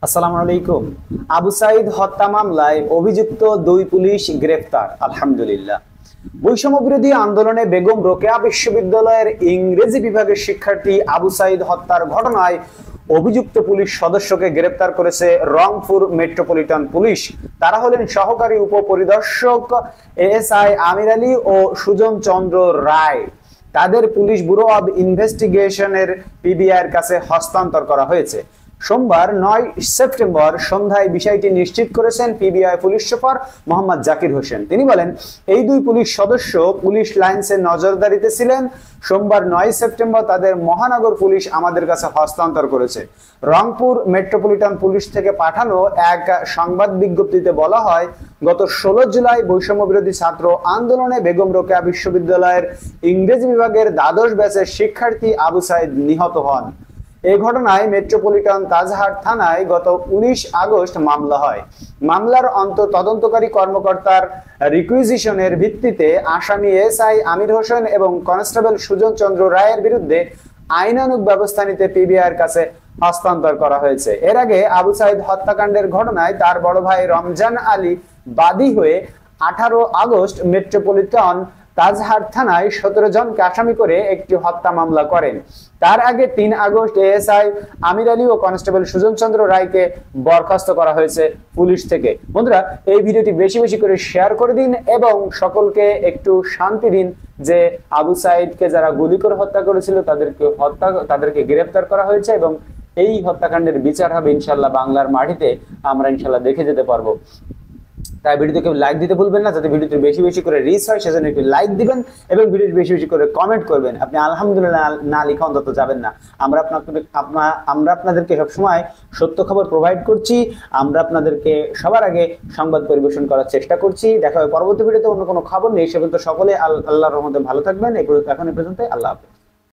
আসসালামু আলাইকুম। আবু সাইদ হত্যা মামলায় অভিযুক্ত দুই পুলিশ গ্রেফতার, আলহামদুলিল্লাহ। বৈষম্য বিরোধী আন্দোলনে বেগম রোকেয়া বিশ্ববিদ্যালয়ের ইংরেজি বিভাগের শিক্ষার্থী আবু সাইদ হত্যার ঘটনায় অভিযুক্ত পুলিশ সদস্যকে গ্রেফতার করেছে রংপুর মেট্রোপলিটন পুলিশ। তারা হলেন সহকারী উপপরিদর্শক এএসআই আমির আলী ও সুজন চন্দ্র রায়। তাদের পুলিশ ব্যুরো অব ইনভেস্টিগেশনের পিবিআই এর কাছে হস্তান্তর করা হয়েছে। সোমবার 9 সেপ্টেম্বর সন্ধ্যায় বিষয়টি নিশ্চিত করেছেন PBI police super Mohammad Zakir Hossain. তিনি বলেন, এই দুই পুলিশ সদস্য পুলিশ লাইন্সে নজরদারিতে ছিলেন। সোমবার 9 সেপ্টেম্বর তাদের মহানগর পুলিশ আমাদের কাছে হস্তান্তর করেছে। রংপুর মেট্রোপলিটন পুলিশ থেকে পাঠানো এক সংবাদ বিজ্ঞপ্তিতে বলা হয়, গত 16 জুলাই বৈষম্য বিরোধী ছাত্র আন্দোলনে বেগম রোকেয়া বিশ্ববিদ্যালয়ের ইংরেজি বিভাগের দ্বাদশ ব্যাচের শিক্ষার্থী আবু সাইদ নিহত হন। এই ঘটনায় মেট্রোপলিটন তাজহাট থানায় গত 19 আগস্ট মামলা হয়। মামলার তদন্তকারী কর্মকর্তার রিকুইজিশনের ভিত্তিতে আসামি এসআই আমির হোসেন এবং কনস্টেবল সুজন চন্দ্র রায়ের বিরুদ্ধে আইনানুগ ব্যবস্থা নিতে পিবিআই এর কাছে হস্তান্তর করা হয়েছে। এর আগে আবু সাইদ হত্যাকাণ্ডের ঘটনায় তার বড় ভাই রমজান আলী বাদী হয়ে 18 আগস্ট মেট্রোপলিটন তাজহাট থানায় 17 জনকে আসামি করে একটি হত্যা মামলা করেন। তার আগে 3 আগস্ট এএসআই আমির আলী ও কনস্টেবল সুজন চন্দ্র রায়কে বরখাস্ত করা হয়েছে পুলিশ থেকে। বন্ধুরা, এই ভিডিওটি বেশি বেশি করে শেয়ার করে দিন এবং সকলকে একটু শান্তি দিন যে আবু সাইদকে যারা গুলি করে হত্যা করেছিল তাদেরকে গ্রেফতার করা হয়েছে এবং এই হত্যাকাণ্ডের বিচার হবে ইনশাআল্লাহ বাংলার মাটিতে। আমরা ইনশাআল্লাহ দেখে যেতে পারবো। তাই ভিডিওতে লাইক দিতে ভুলবেন না, যাতে ভিডিওটি বেশি বেশি করে রিচ হয় সেজন্য একটু লাইক দিবেন এবং ভিডিওটি বেশি বেশি করে কমেন্ট করবেন। আপনি আলহামদুলিল্লাহ না লিখে অন্তত যাবেন না। আমরা আপনাদেরকে সবসময় সত্য খবর প্রোভাইড করছি। আমরা আপনাদেরকে সবার আগে সংবাদ পরিবেশন করার চেষ্টা করছি। দেখা হবে পরবর্তী ভিডিওতে অন্য কোনো খবর নেই। সে পর্যন্ত সকলে আল্লাহর রহমতে ভালো থাকবেন। এখন এই পর্যন্ত, আল্লাহ হাফেজ।